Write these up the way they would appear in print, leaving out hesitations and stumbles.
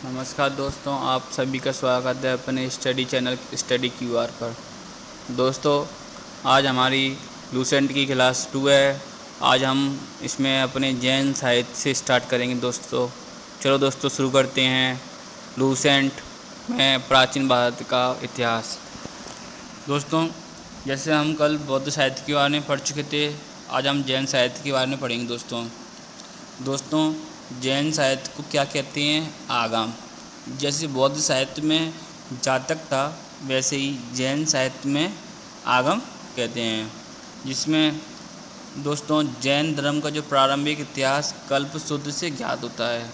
नमस्कार दोस्तों, आप सभी का स्वागत है अपने स्टडी चैनल स्टडी क्यूआर पर। दोस्तों, आज हमारी लूसेंट की क्लास 2 है। आज हम इसमें अपने जैन साहित्य से स्टार्ट करेंगे दोस्तों। चलो दोस्तों, शुरू करते हैं। लूसेंट में प्राचीन भारत का इतिहास। दोस्तों, जैसे हम कल बौद्ध साहित्य के बारे में पढ़ चुके थे, आज हम जैन साहित्य के बारे में पढ़ेंगे दोस्तों। जैन साहित्य को क्या कहते हैं? आगम। जैसे बौद्ध साहित्य में जातक था, वैसे ही जैन साहित्य में आगम कहते हैं, जिसमें दोस्तों जैन धर्म का जो प्रारंभिक इतिहास कल्पसूत्र से ज्ञात होता है।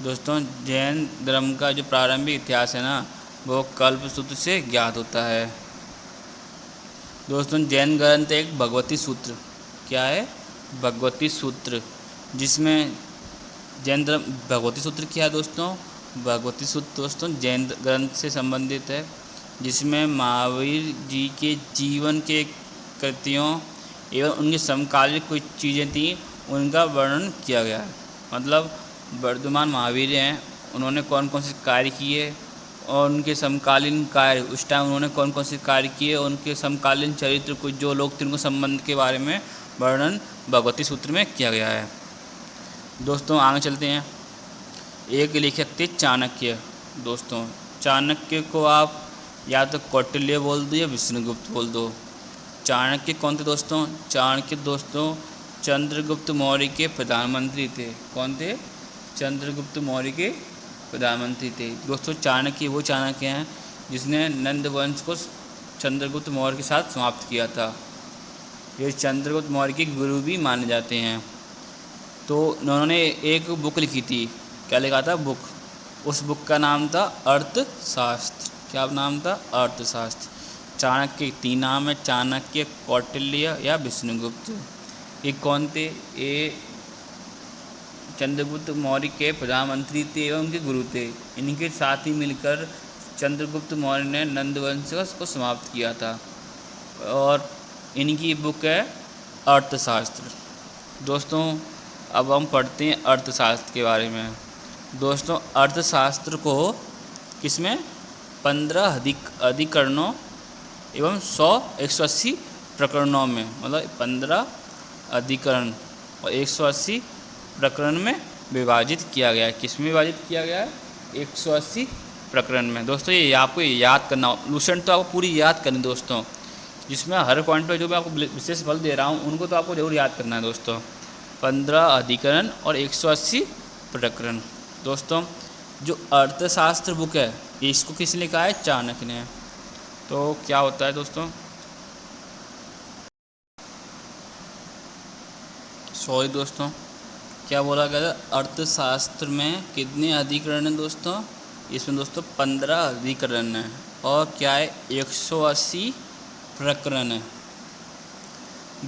दोस्तों, जैन धर्म का जो प्रारंभिक इतिहास है ना, वो कल्पसूत्र से ज्ञात होता है। दोस्तों, जैन ग्रंथ एक भगवती सूत्र, क्या है? भगवती सूत्र, जिसमें जैन धर्म भगवती सूत्र क्या है दोस्तों? भगवती सूत्र दोस्तों जैन ग्रंथ से संबंधित है, जिसमें महावीर जी के जीवन के कृत्यों एवं उनके समकालीन कुछ चीज़ें थी, उनका वर्णन किया गया है। मतलब वर्तमान महावीर हैं, उन्होंने कौन कौन से कार्य किए और उनके समकालीन कार्य, उस टाइम उन्होंने कौन कौन से कार्य किए और उनके समकालीन चरित्र, कुछ जो लोग थे उनके संबंध के बारे में वर्णन भगवती सूत्र में किया गया है। दोस्तों, आगे चलते हैं। एक लेखक थे चाणक्य। दोस्तों, चाणक्य को आप या तो कौटिल्य बोल दो या विष्णुगुप्त बोल दो। चाणक्य कौन थे दोस्तों? चाणक्य दोस्तों चंद्रगुप्त मौर्य के प्रधानमंत्री थे। कौन थे? चंद्रगुप्त मौर्य के प्रधानमंत्री थे। दोस्तों, चाणक्य वो चाणक्य हैं जिसने नंद वंश को चंद्रगुप्त मौर्य के साथ समाप्त किया था। ये चंद्रगुप्त मौर्य के गुरु भी माने जाते हैं। तो उन्होंने एक बुक लिखी थी। क्या लिखा था? बुक। उस बुक का नाम था अर्थशास्त्र। क्या नाम था? अर्थशास्त्र। चाणक्य 3 नाम है, चाणक्य, कौटिल्य या विष्णुगुप्त। ये कौन थे? ये चंद्रगुप्त मौर्य के प्रधानमंत्री थे एवं उनके गुरु थे। इनके साथ ही मिलकर चंद्रगुप्त मौर्य ने नंद वंश को समाप्त किया था और इनकी बुक है अर्थशास्त्र। दोस्तों, अब हम पढ़ते हैं अर्थशास्त्र के बारे में। दोस्तों, अर्थशास्त्र को किसमें? 15 अधिकरणों एवं 180 प्रकरणों में, मतलब 15 अधिकरण और 180 प्रकरण में विभाजित किया गया है। किसमें विभाजित किया गया है? 180 प्रकरण में। दोस्तों, ये आपको याद करना हो। लूसेंट तो आपको पूरी याद करनी दोस्तों, जिसमें हर पॉइंट पर जो मैं आपको विशेष बल दे रहा हूँ, उनको तो आपको जरूर याद करना है दोस्तों। 15 अधिकरण और 180 प्रकरण। दोस्तों, जो अर्थशास्त्र बुक है, इसको किसने लिखा है? चाणक्य ने। तो क्या होता है दोस्तों? सॉरी दोस्तों, क्या बोला गया था? अर्थशास्त्र में कितने अधिकरण हैं दोस्तों? इसमें दोस्तों 15 अधिकरण है और क्या है? 180 प्रकरण है।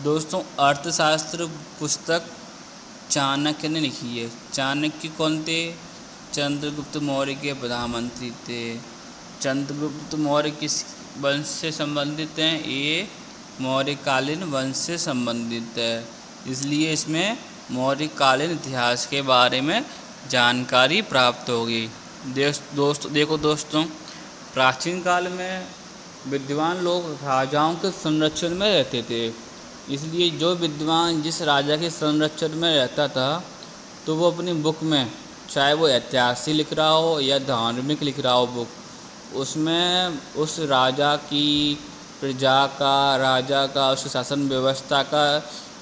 दोस्तों, अर्थशास्त्र पुस्तक चाणक्य ने लिखी है। चाणक्य कौन थे? चंद्रगुप्त मौर्य के प्रधानमंत्री थे। चंद्रगुप्त मौर्य किस वंश से संबंधित हैं? ये मौर्यकालीन वंश से संबंधित है, इसलिए इसमें मौर्यकालीन इतिहास के बारे में जानकारी प्राप्त होगी। देखो दोस्तों, प्राचीन काल में विद्वान लोग राजाओं के संरक्षण में रहते थे, इसलिए जो विद्वान जिस राजा के संरक्षण में रहता था, तो वो अपनी बुक में, चाहे वो ऐतिहासिक लिख रहा हो या धार्मिक लिख रहा हो बुक, उसमें उस राजा की, प्रजा का, राजा का, उसकी शासन व्यवस्था का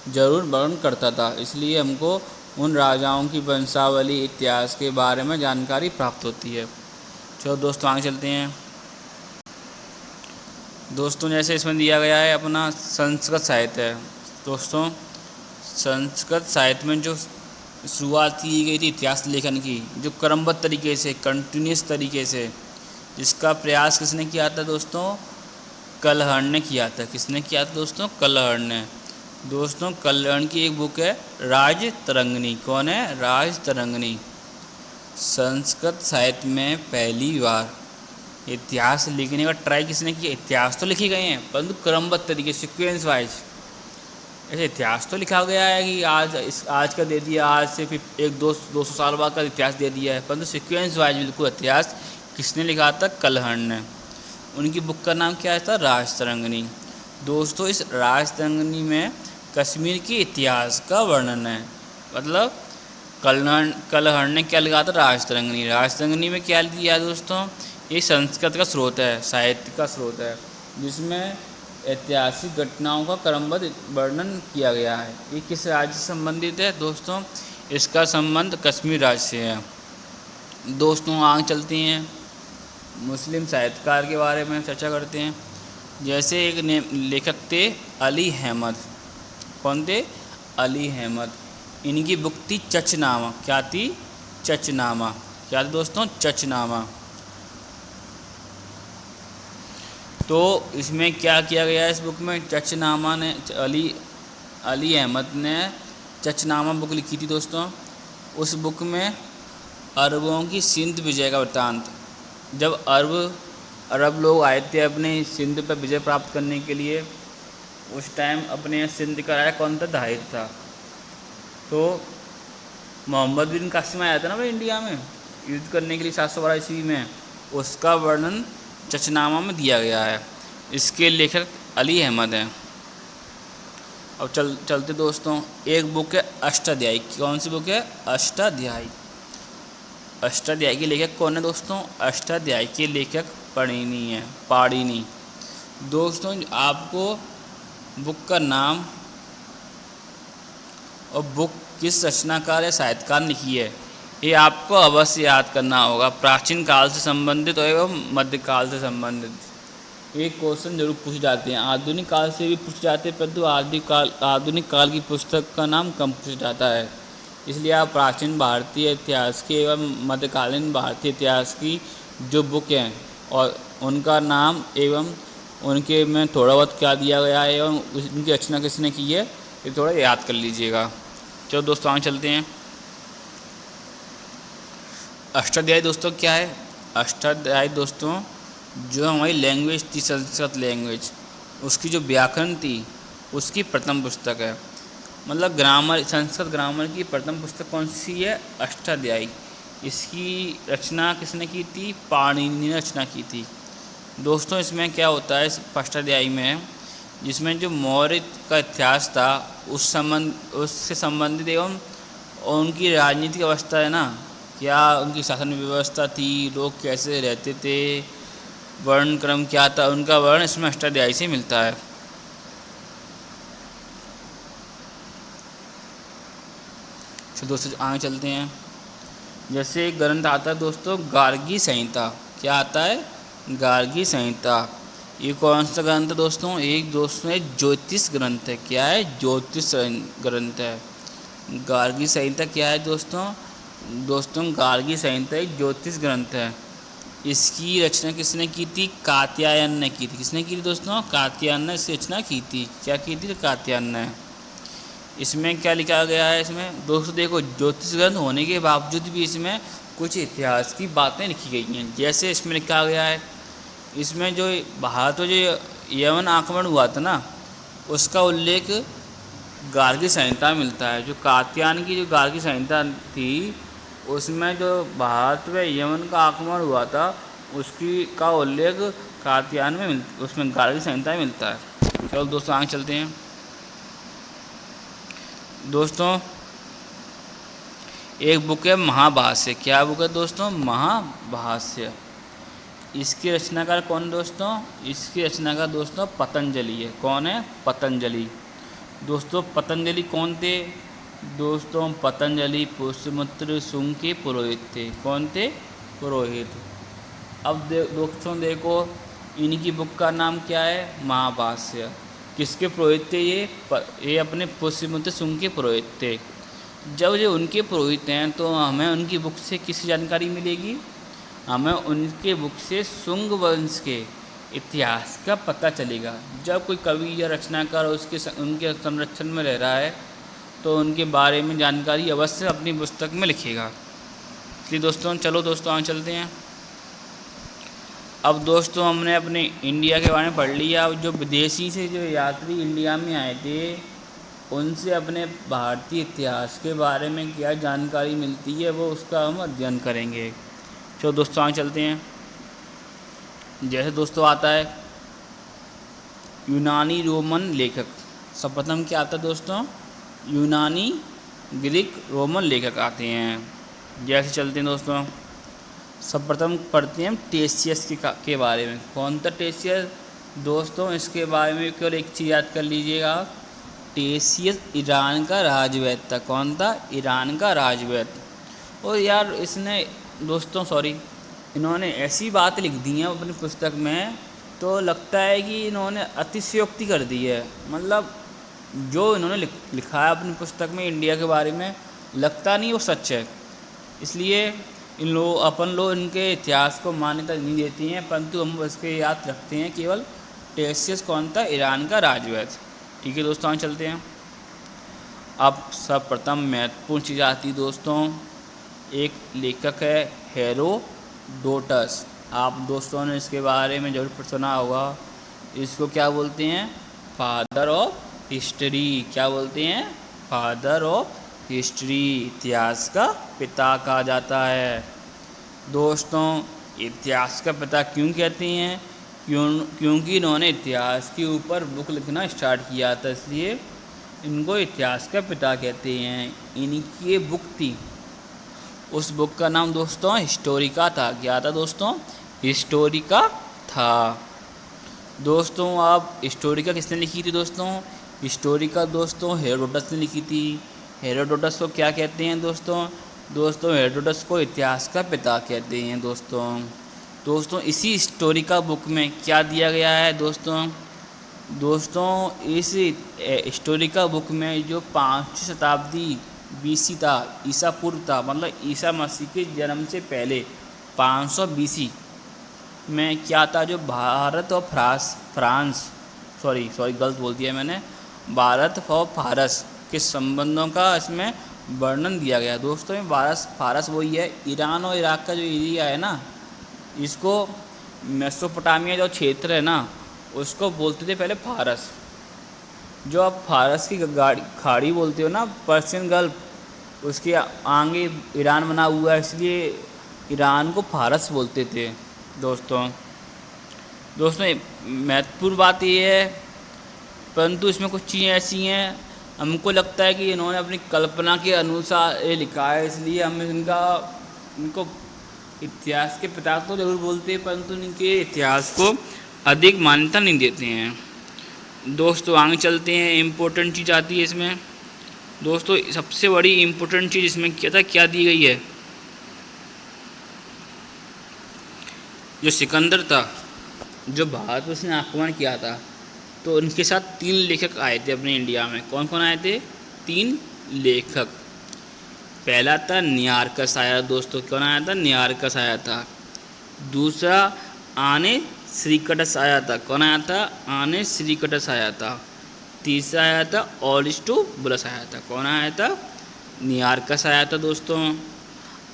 जरूर वर्णन करता था। इसलिए हमको उन राजाओं की वंशावली, इतिहास के बारे में जानकारी प्राप्त होती है। चलो दोस्तों, आगे चलते हैं। दोस्तों, जैसे इसमें दिया गया है अपना संस्कृत साहित्य है। दोस्तों, संस्कृत साहित्य में जो शुरुआत की गई थी इतिहास लेखन की, जो क्रमबद्ध तरीके से, कंटिन्यूस तरीके से, जिसका प्रयास किसने किया था दोस्तों? कलहण ने किया था। किसने किया था दोस्तों? कलहण ने। दोस्तों, कलहण की एक बुक है राजतरंगिणी। कौन है? राजतरंगिणी। संस्कृत साहित्य में पहली बार इतिहास लिखने का ट्राई किसने किया? इतिहास तो लिखे गए हैं, परंतु क्रमबद्ध तरीके, सीक्वेंस वाइज। ऐसे इतिहास तो लिखा गया है कि आज का दे दिया, आज से फिर 100-200 साल बाद का इतिहास दे दिया है, परंतु सिक्वेंस वाइज बिल्कुल इतिहास किसने लिखा था? कलहण ने। उनकी बुक का नाम क्या था? राजतरंगिणी। दोस्तों इस राजतरंगिणी में कश्मीर के इतिहास का वर्णन है। मतलब कलहण ने क्या लिखा था? राजतरंगिणी। राजतरंगिणी में क्या दिया है दोस्तों? ये संस्कृत का स्रोत है, साहित्य का स्रोत है, जिसमें ऐतिहासिक घटनाओं का क्रमबद्ध वर्णन किया गया है। ये किस राज्य से संबंधित है दोस्तों? इसका संबंध कश्मीर राज्य से है। दोस्तों आगे चलते हैं, मुस्लिम साहित्यकार के बारे में चर्चा करते हैं। जैसे एक लेखक थे अली अहमद। कौन थे? अली अहमद। इनकी बुक थी चचनामा। क्या थी? चचनामा। क्या थी दोस्तों? चचनामा। तो इसमें क्या किया गया है इस बुक में? चचनामा ने अली अहमद ने चचनामा बुक लिखी थी दोस्तों। उस बुक में अरबों की सिंध विजय का वृत्तांत, जब अरब लोग आए थे अपने सिंध पर विजय प्राप्त करने के लिए, उस टाइम अपने सिंध का राजा कौन था? दाहिर था। तो मोहम्मद बिन कासिम आया था ना भाई इंडिया में युद्ध करने के लिए 712 ईस्वी में, उसका वर्णन चचनामा में दिया गया है। इसके लेखक अली अहमद हैं। अब चलते दोस्तों, एक बुक है अष्टाध्यायी। कौन सी बुक है? अष्टाध्यायी। अष्टाध्यायी के लेखक कौन है दोस्तों? अष्टाध्यायी के लेखक पाणिनि है। पाणिनि। दोस्तों आपको बुक का नाम और बुक किस रचनाकार या साहित्यकार ने लिखी है, ये आपको अवश्य याद करना होगा। प्राचीन काल से संबंधित एवं मध्यकाल से संबंधित एक क्वेश्चन जरूर पूछे जाते हैं। आधुनिक काल से भी पूछे जाते हैं, परंतु आधुनिक काल की पुस्तक का नाम कम पूछा जाता है। इसलिए आप प्राचीन भारतीय इतिहास की एवं मध्यकालीन भारतीय इतिहास की जो बुक हैं और उनका नाम एवं उनके में थोड़ा बहुत क्या दिया गया है एवं उनकी रचना किसने की है, ये थोड़ा याद कर लीजिएगा। चलो दोस्तों आगे चलते हैं। अष्टाध्यायी दोस्तों क्या है? अष्टाध्यायी दोस्तों जो हमारी लैंग्वेज थी, संस्कृत लैंग्वेज, उसकी जो व्याकरण थी उसकी प्रथम पुस्तक है। मतलब ग्रामर, संस्कृत ग्रामर की प्रथम पुस्तक कौन सी है? अष्टाध्यायी। इसकी रचना किसने की थी? पाणिनि ने रचना की थी। दोस्तों इसमें क्या होता है इस अष्टाध्यायी में, जिसमें जो मौर्य का इतिहास था उससे संबंधित एवं उनकी राजनीतिक अवस्था है ना, क्या उनकी शासन व्यवस्था थी, लोग कैसे रहते थे, वर्ण क्रम क्या था, उनका वर्ण इसमें अष्टाध्यायी से मिलता है। तो दोस्तों आगे चलते हैं। जैसे एक ग्रंथ आता है दोस्तों गार्गी संहिता। क्या आता है? गार्गी संहिता। ये कौन सा ग्रंथ है दोस्तों? एक दोस्तों एक ज्योतिष ग्रंथ है। क्या है? ज्योतिष ग्रंथ है। गार्गी संहिता क्या है दोस्तों गार्गी संहिता एक ज्योतिष ग्रंथ है। इसकी रचना किसने की थी? कात्यायन ने की थी। किसने की थी दोस्तों? कात्यायन ने इसकी रचना की थी। क्या की थी? कात्यायन ने। इसमें क्या लिखा गया है? इसमें दोस्तों देखो, ज्योतिष ग्रंथ होने के बावजूद भी इसमें कुछ इतिहास की बातें लिखी गई हैं। जैसे इसमें लिखा गया है, इसमें जो भारत में जो यवन आक्रमण हुआ था ना, उसका उल्लेख गार्गी संहिता में मिलता है। जो कात्यायन की जो गार्गी संहिता थी, उसमें जो भारत में यवन का आक्रमण हुआ था उसकी का उल्लेख कात्यायन में उसमें गार्गी संहिता में मिलता है। चलो दोस्तों आगे चलते हैं। दोस्तों एक बुक है महाभाष्य। क्या बुक है दोस्तों? महाभाष्य। इसकी रचनाकार कौन दोस्तों? इसकी रचनाकार दोस्तों पतंजलि है। कौन है? पतंजलि। दोस्तों पतंजलि कौन थे? दोस्तों पतंजलि पुष्यमित्र शुंग के पुरोहित थे। कौन थे? पुरोहित। अब दोस्तों देखो, इनकी बुक का नाम क्या है? महाभाष्य। किसके पुरोहित थे ये अपने पुष्यमित्र शुंग के पुरोहित थे। जब ये उनके पुरोहित हैं तो हमें उनकी बुक से किसी जानकारी मिलेगी? हमें उनके बुक से शुंग वंश के इतिहास का पता चलेगा। जब कोई कवि या रचनाकार उनके संरक्षण में रह रहा है तो उनके बारे में जानकारी अवश्य अपनी पुस्तक में लिखेगा। इसलिए दोस्तों चलो दोस्तों आगे चलते हैं। अब दोस्तों हमने अपने इंडिया के बारे में पढ़ लिया। अब जो विदेशी से जो यात्री इंडिया में आए थे उनसे अपने भारतीय इतिहास के बारे में क्या जानकारी मिलती है वो उसका हम अध्ययन करेंगे। चलो दोस्तों आगे चलते हैं। जैसे दोस्तों आता है यूनानी रोमन लेखक। सर्वप्रथम क्या आता है दोस्तों, यूनानी ग्रीक रोमन लेखक आते हैं। जैसे चलते हैं दोस्तों, सर्वप्रथम पढ़ते हैं हम टेशियस के बारे में। कौन था टेशियस दोस्तों, इसके बारे में केवल एक चीज़ याद कर लीजिएगा, टेशियस ईरान का राजवैद्य था। कौन था, ईरान का राजवैद्य। और यार इसने दोस्तों इन्होंने ऐसी बात लिख दी हैं अपनी पुस्तक में, तो लगता है कि इन्होंने अतिशयोक्ति कर दी है। मतलब जो इन्होंने लिखा है अपनी पुस्तक में इंडिया के बारे में, लगता नहीं वो सच है। इसलिए अपन लोग इनके इतिहास को मान्यता नहीं देती हैं, परंतु हम इसके याद रखते हैं केवल टेशियस कौन था, ईरान का राजवैद्य। ठीक है दोस्तों आगे चलते हैं। अब सर्वप्रथम महत्वपूर्ण चीज़ आती दोस्तों, एक लेखक है हेरोडोटस। आप दोस्तों ने इसके बारे में जरूर सुना होगा। इसको क्या बोलते हैं, फादर ऑफ हिस्ट्री। क्या बोलते हैं, फादर ऑफ हिस्ट्री, इतिहास का पिता कहा जाता है। दोस्तों इतिहास का पिता क्यों कहते हैं, क्योंकि इन्होंने इतिहास के ऊपर बुक लिखना स्टार्ट किया था, इसलिए इनको इतिहास का पिता कहते हैं। इनकी ये बुक थी, उस बुक का नाम दोस्तों हिस्टोरिका था। क्या था दोस्तों, हिस्टोरिका था। दोस्तों आप हिस्टोरिका किसने लिखी थी दोस्तों, हिस्टोरिका दोस्तों हेरोडोटस ने लिखी थी। हेरोडोटस को क्या कहते हैं दोस्तों हेरोडोटस को इतिहास का पिता कहते हैं। दोस्तों इसी हिस्टोरिका बुक में क्या दिया गया है दोस्तों इस हिस्टोरिका बुक में जो 5वीं शताब्दी BC था, ईसा पूर्व था, मतलब ईसा मसीह के जन्म से पहले 500 BC में क्या था, जो भारत और फ्रांस गलत बोल दिया मैंने, भारत और फारस के संबंधों का इसमें वर्णन दिया गया। दोस्तों ये फारस वही है, ईरान और इराक का जो एरिया है ना, इसको मेसोपोटामिया जो क्षेत्र है ना, उसको बोलते थे पहले फारस। जो आप फारस की खाड़ी बोलते हो ना, पर्शियन गल्फ, उसके आगे ईरान बना हुआ है, इसलिए ईरान को फारस बोलते थे। दोस्तों महत्वपूर्ण बात ये है, परंतु इसमें कुछ चीज़ें ऐसी हैं हमको लगता है कि इन्होंने अपनी कल्पना के अनुसार ये लिखा है, इसलिए हम इनको इतिहास के पिता तो जरूर बोलते हैं, परंतु इनके इतिहास को अधिक मान्यता नहीं देते हैं। दोस्तों आगे चलते हैं। इम्पोर्टेंट चीज़ आती है इसमें दोस्तों, सबसे बड़ी इम्पोर्टेंट चीज़ इसमें क्या दी गई है, जो सिकंदर था, जो भारत पर उसने आक्रमण किया था, तो उनके साथ 3 लेखक आए थे अपने इंडिया में। कौन कौन आए थे, 3 लेखक। पहला था नियार्कस आया दोस्तों, कौन आया था, नियार्कस आया था। दूसरा आने श्रीकटस आया था, कौन आया था, आने श्रीकटस आया था। तीसरा आया था अरिस्टोबुलस आया था। कौन आया था, नियार्कस आया था दोस्तों,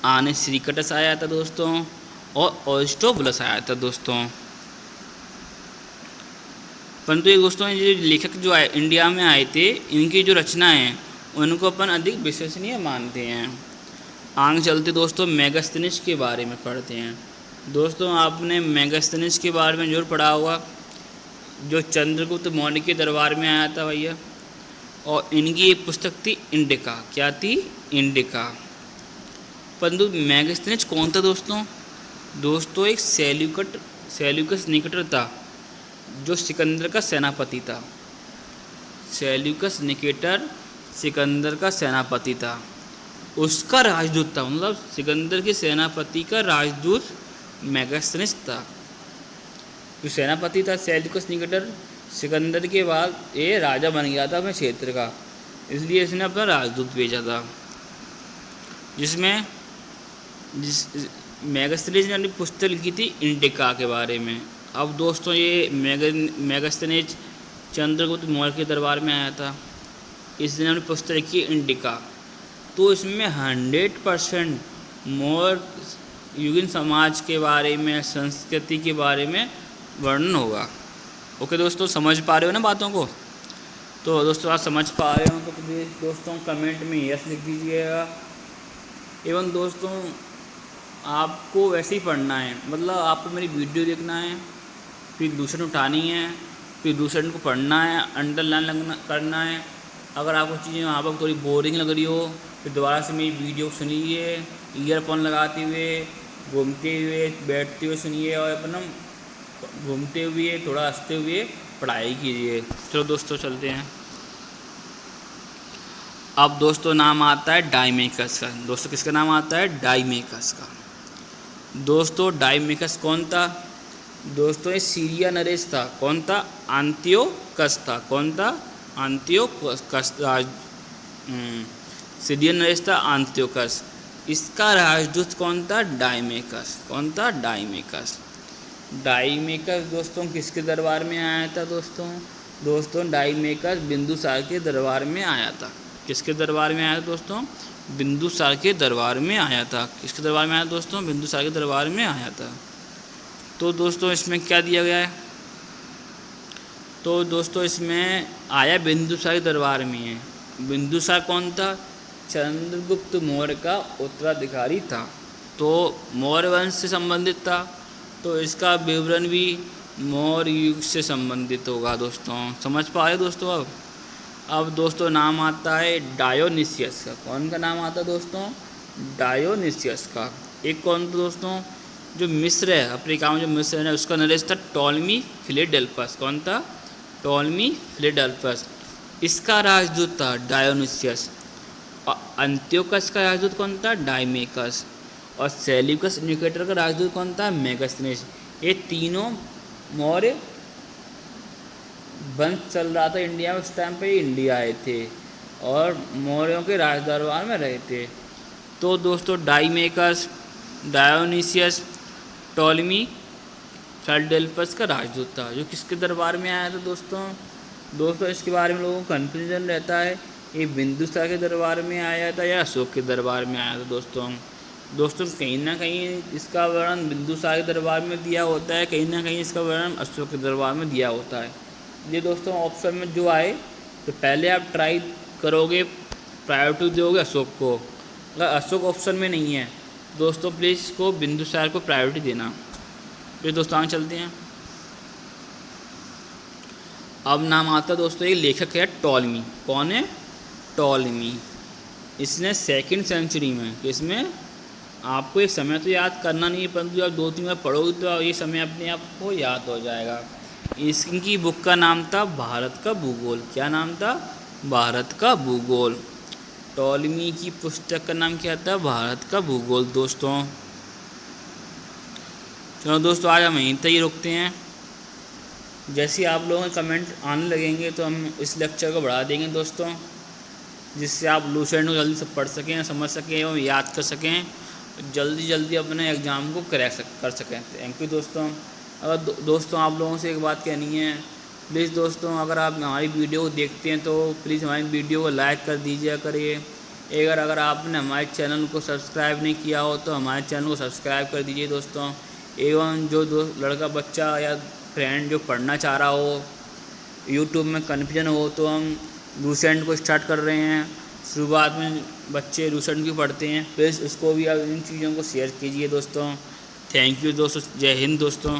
आने श्रीकटस आया था दोस्तों, और अरिस्टोबुलस आया था दोस्तों। परंतु ये दोस्तों ये लेखक जो आए इंडिया में आए थे, इनकी जो रचनाएं हैं उनको अपन अधिक विश्वसनीय मानते हैं। आगे चलते दोस्तों मेगास्थनीज के बारे में पढ़ते हैं। दोस्तों आपने मेगास्थनीज के बारे में जरूर पढ़ा होगा, जो चंद्रगुप्त मौर्य के दरबार में आया था भैया, और इनकी एक पुस्तक थी इंडिका। क्या थी, इंडिका। परंतु मेगास्थनीज कौन था दोस्तों एक सेल्यूकस निकेटर था, जो सिकंदर का सेनापति था। सेल्यूकस निकेटर सिकंदर का सेनापति था, उसका राजदूत था, मतलब सिकंदर के सेनापति का राजदूत मेगास्थनीज था। जो सेनापति था सेल्यूकस निकेटर, सिकंदर के बाद ये राजा बन गया था अपने क्षेत्र का, इसलिए इसने अपना राजदूत भेजा था, जिसमें मेगास्थनीज ने अपनी पुस्तक लिखी थी इंडिका के बारे में। अब दोस्तों ये मेगास्थनीज चंद्रगुप्त मौर्य के दरबार में आया था, इसने अपनी पुस्तक लिखी इंडिका। तो इसमें 100% मौर्य युगीन समाज के बारे में, संस्कृति के बारे में वर्णन होगा। ओके दोस्तों, समझ पा रहे हो ना बातों को। तो दोस्तों आप समझ पा रहे हो तो प्लीज़ दोस्तों कमेंट में यस लिख दीजिएगा। एवं दोस्तों आपको वैसे ही पढ़ना है, मतलब आपको मेरी वीडियो देखना है, फिर दूसरे उठानी है, फिर दूसरे को पढ़ना है, अंडरलाइन लगना करना है। अगर आपको चीज़ें वहाँ पर थोड़ी बोरिंग लग रही हो फिर दोबारा से मेरी वीडियो सुनिए, ईयरफोन लगाते हुए, घूमते हुए, बैठते हुए सुनिए और अपना घूमते हुए थोड़ा हंसते हुए पढ़ाई कीजिए। चलो दोस्तों चलते हैं। अब दोस्तों नाम आता है डाइमेकस का। दोस्तों किसका नाम आता है? डाइमेकस का। दोस्तों डाइमेकस कौन था? दोस्तों ये सीरिया नरेश था। कौन था? अंत्योकस था। कौन था? अंत्योकस। सीरिया नरेश था अंत्योकस। इसका राजदूत कौन था? डाइमेकस। कौन था? डाइमेकस। डाइमेकस दोस्तों किसके दरबार में आया था? दोस्तों डाइमेकस बिंदुसार के दरबार में आया था। किसके दरबार में आया था दोस्तों? बिंदुसार के दरबार में आया था। किसके दरबार में आया दोस्तों? बिंदुसार के दरबार में आया था। तो दोस्तों इसमें क्या दिया गया है? तो दोस्तों इसमें आया बिंदुसार के दरबार में है। बिंदुसार कौन था? चंद्रगुप्त मौर्य का उत्तराधिकारी था, तो मौर्य वंश से संबंधित था, तो इसका विवरण भी मौर्य युग से संबंधित होगा। दोस्तों समझ पाए दोस्तों? अब दोस्तों नाम आता है डायोनिसियस का। कौन का नाम आता है दोस्तों? डायोनिसियस का। एक कौन था दोस्तों? जो मिस्र है, अफ्रीका में जो मिस्र है उसका नरेश था टॉलमी फिलेडेल्फस। कौन था? टॉलमी फिलेडेल्फस। इसका राजदूत था डायोनिसियस। और अंत्योकस का राजदूत कौन था? डाइमेकस। और सेल्यूकस निकेटर का राजदूत कौन था? मेगास्थनीस। ये तीनों मौर्य वंश चल रहा था इंडिया में उस टाइम पे। इंडिया आए थे और मौर्यों के राज दरबार में रहे थे। तो दोस्तों डाइमेकस, डायोनिसियस, टॉलमी फिलेडेल्फस का राजदूत था, जो किसके दरबार में आया था दोस्तों इसके बारे में लोगों को कन्फ्यूजन रहता है, ये बिंदुसार के दरबार में आया था या अशोक के दरबार में आया था। दोस्तों कहीं ना कहीं इसका वर्णन बिंदुसार के दरबार में दिया होता है, कहीं ना कहीं इसका वर्णन अशोक के दरबार में दिया होता है। ये दोस्तों ऑप्शन में जो आए तो पहले आप ट्राई करोगे, प्रायोरिटी दोगे अशोक को। अगर अशोक ऑप्शन में नहीं है दोस्तों प्लीज़ इसको बिंदुसार को प्रायोरिटी देना। फिर दोस्तों आगे चलते हैं। अब नाम आता है दोस्तों, एक लेखक है टॉलमी। कौन है? टॉलमी। इसने 2वीं सेंचुरी में, इसमें आपको ये समय तो याद करना नहीं है, परंतु आप 2-3 बार पढ़ोगे तो ये समय अपने आप को याद हो जाएगा। इसकी बुक का नाम था भारत का भूगोल। क्या नाम था? भारत का भूगोल। टॉलमी की पुस्तक का नाम क्या था? भारत का भूगोल। दोस्तों चलो दोस्तों आज हम यहीं तक ही रुकते हैं। जैसे ही आप लोगों के कमेंट आने लगेंगे तो हम इस लेक्चर को बढ़ा देंगे दोस्तों, जिससे आप लूसेंट को जल्दी से पढ़ सकें, समझ सकें और याद कर सकें, जल्दी अपने एग्ज़ाम को क्रैक कर सकें। थैंक यू दोस्तों। अगर दोस्तों आप लोगों से एक बात कहनी है, प्लीज़ दोस्तों अगर आप हमारी वीडियो को देखते हैं तो प्लीज़ हमारी वीडियो को लाइक कर दीजिए करिए। अगर आपने हमारे चैनल को सब्सक्राइब नहीं किया हो तो हमारे चैनल को सब्सक्राइब कर दीजिए दोस्तों। एवं जो लड़का बच्चा या फ्रेंड जो पढ़ना चाह रहा हो, यूट्यूब में कन्फ्यूजन हो, तो हम लूसेंट को स्टार्ट कर रहे हैं। शुरुआत में बच्चे लूसेंट भी पढ़ते हैं, प्लीज़ उसको भी आप इन चीज़ों को शेयर कीजिए दोस्तों। थैंक यू दोस्तों। जय हिंद दोस्तों।